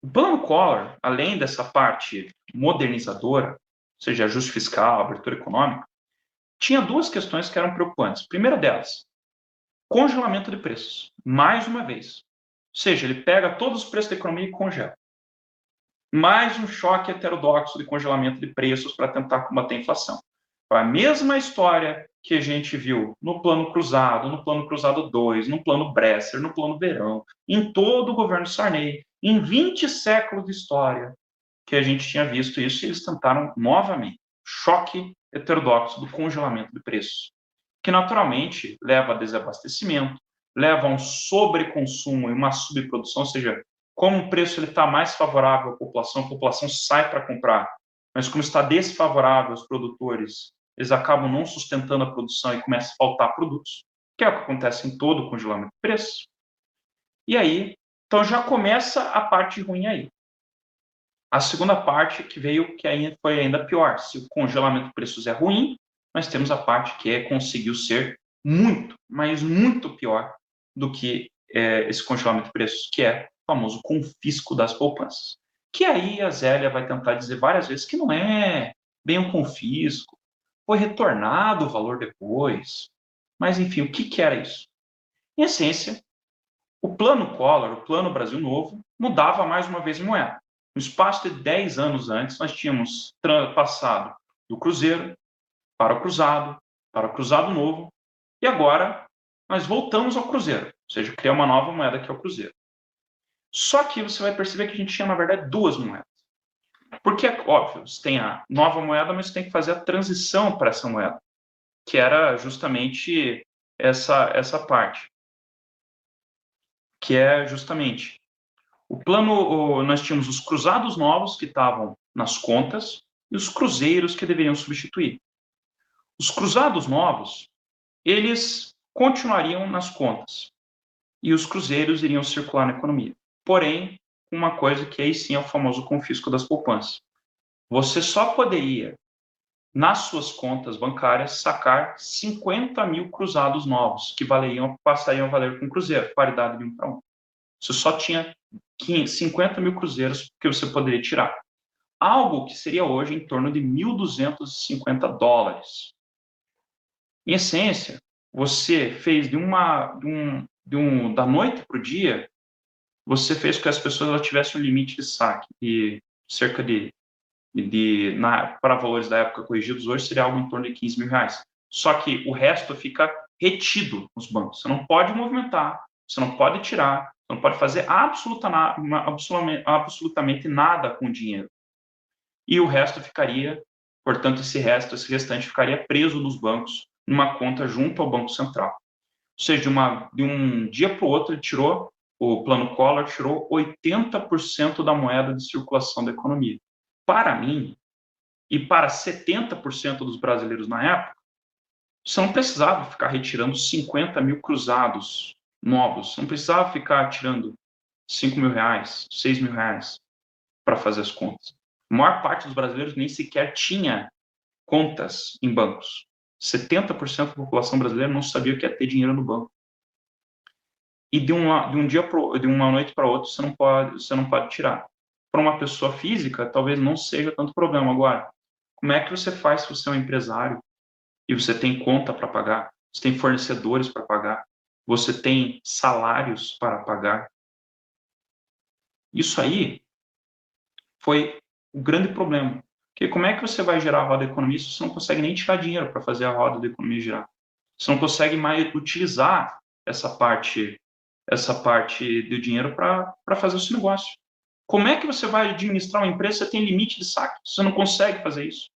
O plano Collor, além dessa parte modernizadora, ou seja, ajuste fiscal, abertura econômica, tinha duas questões que eram preocupantes. A primeira delas, congelamento de preços. Mais uma vez. Ou seja, ele pega todos os preços da economia e congela. Mais um choque heterodoxo de congelamento de preços para tentar combater a inflação. Foi a mesma história que a gente viu no Plano Cruzado, no Plano Cruzado 2, no Plano Bresser, no Plano Verão, em todo o governo Sarney, em 20 séculos de história que a gente tinha visto isso, e eles tentaram novamente choque heterodoxo do congelamento de preços, que naturalmente leva a desabastecimento, leva a um sobreconsumo e uma subprodução, ou seja, como o preço está mais favorável à população, a população sai para comprar, mas como está desfavorável aos produtores, eles acabam não sustentando a produção e começa a faltar produtos, que é o que acontece em todo o congelamento de preços. E aí, então já começa a parte ruim aí. A segunda parte que veio, que aí foi ainda pior. Se o congelamento de preços é ruim, nós temos a parte que conseguiu ser muito, mas muito pior do que esse congelamento de preços, que é o famoso confisco das poupanças. Que aí a Zélia vai tentar dizer várias vezes que não é bem um confisco, foi retornado o valor depois. Mas, enfim, o que era isso? Em essência, o plano Collor, o plano Brasil Novo, mudava mais uma vez a moeda. No espaço de 10 anos antes, nós tínhamos passado do Cruzeiro para o Cruzado Novo, e agora nós voltamos ao Cruzeiro, ou seja, criar uma nova moeda que é o Cruzeiro. Só que você vai perceber que a gente tinha, na verdade, duas moedas. Porque, óbvio, você tem a nova moeda, mas você tem que fazer a transição para essa moeda, que era justamente essa parte, que é justamente o plano. Nós tínhamos os cruzados novos que estavam nas contas e os cruzeiros que deveriam substituir. Os cruzados novos, eles continuariam nas contas e os cruzeiros iriam circular na economia. Porém, uma coisa que aí sim é o famoso confisco das poupanças. Você só poderia, nas suas contas bancárias, sacar 50 mil cruzados novos, que passariam a valer com cruzeiro, paridade de 1 para 1. Você só tinha 50 mil cruzeiros que você poderia tirar. Algo que seria hoje em torno de $1.250. Em essência, você fez da noite para o dia, você fez com que as pessoas tivessem um limite de saque de cerca para valores da época corrigidos hoje, seria algo em torno de R$15 mil. Só que o resto fica retido nos bancos. Você não pode movimentar, você não pode tirar, você não pode fazer absolutamente nada com o dinheiro. E o resto ficaria, portanto, esse restante ficaria preso nos bancos, numa conta junto ao Banco Central. Ou seja, de um dia para o outro, o plano Collor tirou 80% da moeda de circulação da economia. Para mim, e para 70% dos brasileiros na época, você não precisava ficar retirando 50 mil cruzados novos, você não precisava ficar tirando R$5 mil, R$6 mil para fazer as contas. A maior parte dos brasileiros nem sequer tinha contas em bancos. 70% da população brasileira não sabia o que é ter dinheiro no banco. E de uma noite para outra você não pode tirar. Para uma pessoa física, talvez não seja tanto problema. Agora, como é que você faz se você é um empresário e você tem conta para pagar, você tem fornecedores para pagar, você tem salários para pagar? Isso aí foi o grande problema. Porque como é que você vai gerar a roda da economia se você não consegue nem tirar dinheiro para fazer a roda da economia girar? Você não consegue mais utilizar essa parte do dinheiro para fazer o seu negócio. Como é que você vai administrar uma empresa se você tem limite de saque? Você não consegue fazer isso.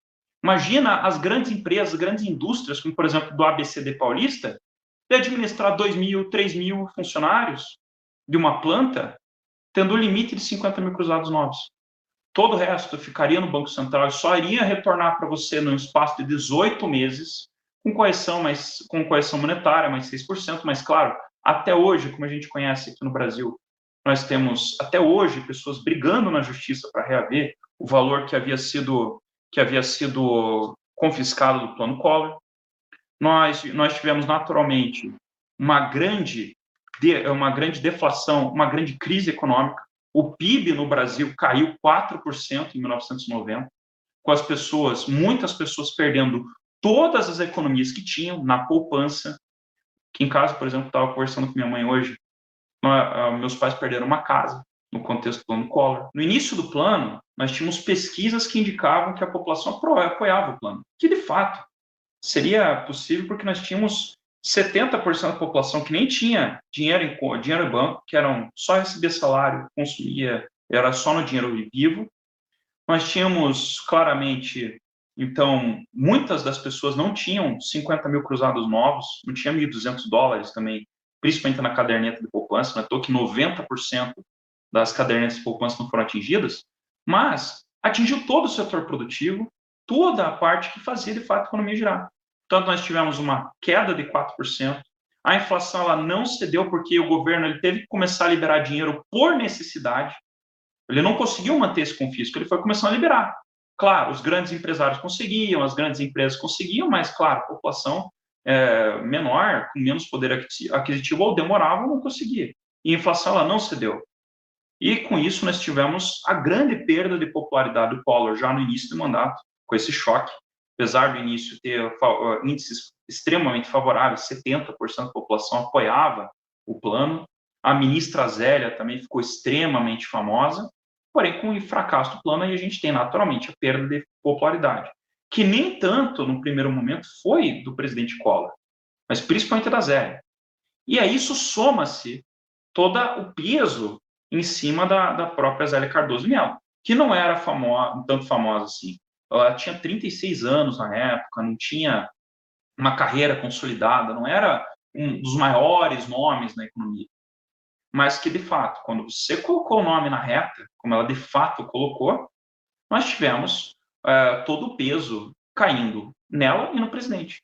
Imagina as grandes empresas, grandes indústrias, como por exemplo do ABCD Paulista, de administrar 2 mil, 3 mil funcionários de uma planta, tendo o limite de 50 mil cruzados novos. Todo o resto ficaria no Banco Central e só iria retornar para você no espaço de 18 meses, com correção monetária, mais 6%, mas claro, até hoje, como a gente conhece aqui no Brasil, nós temos até hoje pessoas brigando na justiça para reaver o valor que havia sido confiscado do plano Collor. Nós tivemos naturalmente uma grande deflação, uma grande crise econômica. O PIB no Brasil caiu 4% em 1990, com as pessoas, muitas pessoas perdendo todas as economias que tinham na poupança, que em casa, por exemplo, estava conversando com minha mãe hoje, meus pais perderam uma casa no contexto do plano Collor. No início do plano, nós tínhamos pesquisas que indicavam que a população apoiava o plano, que de fato seria possível porque nós tínhamos 70% da população que nem tinha dinheiro em banco, que só recebia salário, consumia, era só no dinheiro vivo. Nós tínhamos claramente, então, muitas das pessoas não tinham 50 mil cruzados novos, não tinha $1.200 também, principalmente na caderneta de poupança, não é à toa que 90% das cadernetas de poupança não foram atingidas, mas atingiu todo o setor produtivo, toda a parte que fazia, de fato, a economia girar. Portanto, nós tivemos uma queda de 4%, a inflação ela não cedeu porque o governo ele teve que começar a liberar dinheiro por necessidade, ele não conseguiu manter esse confisco, ele foi começando a liberar. Claro, os grandes empresários conseguiam, as grandes empresas conseguiam, mas, claro, a população menor, com menos poder aquisitivo, ou demorava ou não conseguia. E a inflação ela não cedeu. E, com isso, nós tivemos a grande perda de popularidade do Collor já no início do mandato, com esse choque. Apesar do início ter índices extremamente favoráveis, 70% da população apoiava o plano. A ministra Zélia também ficou extremamente famosa, porém, com o fracasso do plano, aí a gente tem naturalmente a perda de popularidade, que nem tanto, no primeiro momento, foi do presidente Collor, mas principalmente da Zélia. E a isso soma-se todo o peso em cima da própria Zélia Cardoso Mello, que não era tanto famosa assim. Ela tinha 36 anos na época, não tinha uma carreira consolidada, não era um dos maiores nomes na economia. Mas que, de fato, quando você colocou o nome na reta, como ela de fato colocou, nós tivemos todo o peso caindo nela e no presidente.